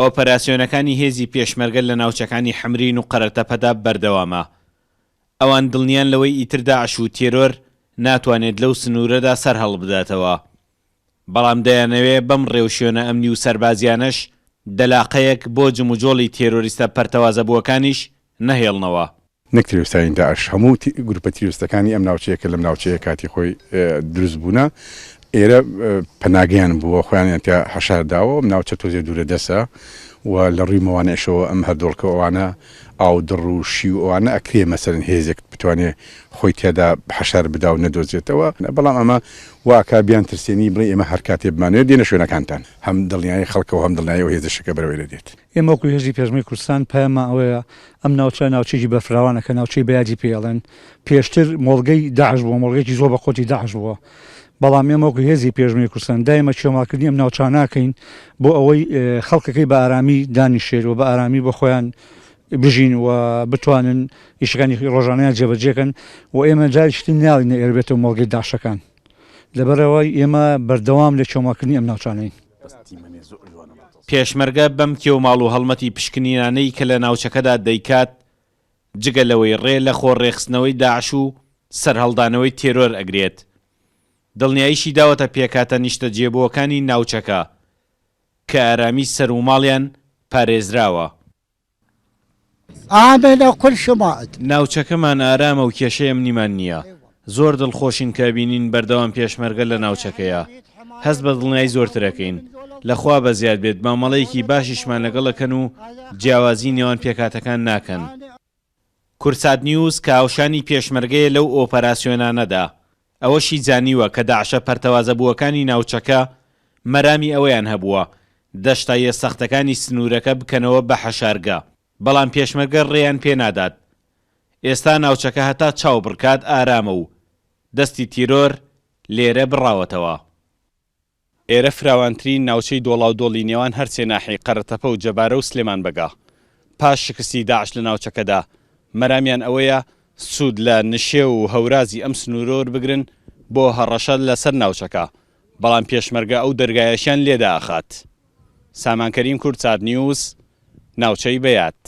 ئۆپەراسیۆنەکانی هێزی پێشمەرگە لە ناوچەکانی حەمرین و قەرەتەپەدا بەردەوامە. ئەوان دڵنیان لەوەی ئیتر داعش و تێرۆر ناتوانێت لەو سنوورەدا سەر هەڵبداتەوە، بەڵام دەیانەوێت بەم ڕێوشێنە ئەمنی و سەربازیانەش دەلاقەیەک بۆ جموجۆڵی تێرۆریستە پەرتەوازەبووەکانیش نەهێڵنەوە. نەک تیرۆریستانی داعش هەموو گروپە تیرۆریستەکانی ئەم ناوچەیەکە لەم ناوچەیە کاتی خۆی دروست بوونە ئێرە پەناگەیان بووە، خۆیان تا هەشارداوە ناوچە تۆزێ دوورە دەسە و لە ڕووی مەوانێشەوە ئەم هەردۆڵکە ئەوانە ئاو دڕ و شی و ئەوانە ئەکرێ مەسەرن هێزێک بتوانێت خۆی تێدا حەشار بدا و نەدۆزێتەوە، بەڵام ئەمە واکە بیان ترسێنی بڵێ ئێمە هەر کاتێ بمانوێت دێنە شوێنەکانتان هەم دڵنیایی خەڵکەوە هەم دڵنیاییەوە هێزەشەکە بەرەوەی دێت. ئێمە وەکو هێزی پێشمەرگەی کوردستان پەیامان ئەوەیە ئەم ناوچە ناوچەیەکی بەفراوانەکە ناوچەی بەیادی پێڵێن پێشتر مۆڵگەی داعش بووە، مۆڵگەیەکی زۆر بەقۆتی داعش بووە، بەڵام ئێمە وەکو هێزی پێشمەرگەی کوردستان دایمە چێماکردنی ئەم ناوچە ناکەین بۆ ئەوەی خەڵکەکەی بە ئارامی دانیشێت و بە ئارامی بۆ خۆیان بژین و بتوانن ئیشەکانی ڕۆژانەیان جێبەجێکەن و ئێمە جاریشتی ناڵینە ئێربێتەوە مۆڵگەی داعشەکان، لەبەرەوەی ئێمە بەردەوام لە چێماکردنی ئەم ناوچانەین. پێشمەرگە بەم کێو ماڵ و هەڵمەتی پشکنینانەی کە لە ناوچەکەدا دەیکات جگە لەوەی ڕێ لە خۆڕێخستنەوەی داعش و سەرهەڵدانەوەی تێرۆر ئەگرێت، دڵنیاییشی داوەتە پێکاتە نیشتە جێبووەکانی ناوچەکە کە ئارامی سەر و ماڵیان پارێزراوە. ناوچەکەمان ئارامە و کێشەیە منیمان نییە، زۆر دڵخۆشین کە بینین بەردەوام پێشمەرگە لە ناوچەکەیە، هەست بە دڵنیایی زۆرترەکەین، لەخوا بە زیاد بێت مامەڵەیەکی باشیشمان لەگەڵەکەن و جیاوازی نێوان پێکاتەکان ناکەن. کورسات نیوز کە هاوشانی پێشمەرگەیە لەو ئۆپەراسیۆنانەدا، ئەوەشی زانیوە کە داعشە پەرتەوازەبووەکانی ناوچەکە مەرامی ئەوەیان هەبووە دەشتایە سەختەکانی سنوورەکە بکەنەوە بە حەشارگە، بەڵام پێشمەرگە ڕێیان پێنادات. ئێستا ناوچەکە هەتا چاو بڕکات ئارامە و دەستی تیرۆر لێرە بڕاوەتەوە. ئێرە فراوانترین ناوچەی دۆڵاو دۆڵی نێوان هەرچێ ناحی قەرەتەپە و جەبارە و سلێمان بەگا. پاش شکستی داعش لە ناوچەکەدا مەرامیان ئەوەیە سوود لە نشێ و هەورازی ئەم سنوورۆر بگرن بۆ هەڕەشە لەسەر ناوچەکە، بەڵام پێشمەرگە ئەو دەرگایەشیان لێدا ئەخات. سامانکەریم کورسات نیوز، ناوچەی بەیات.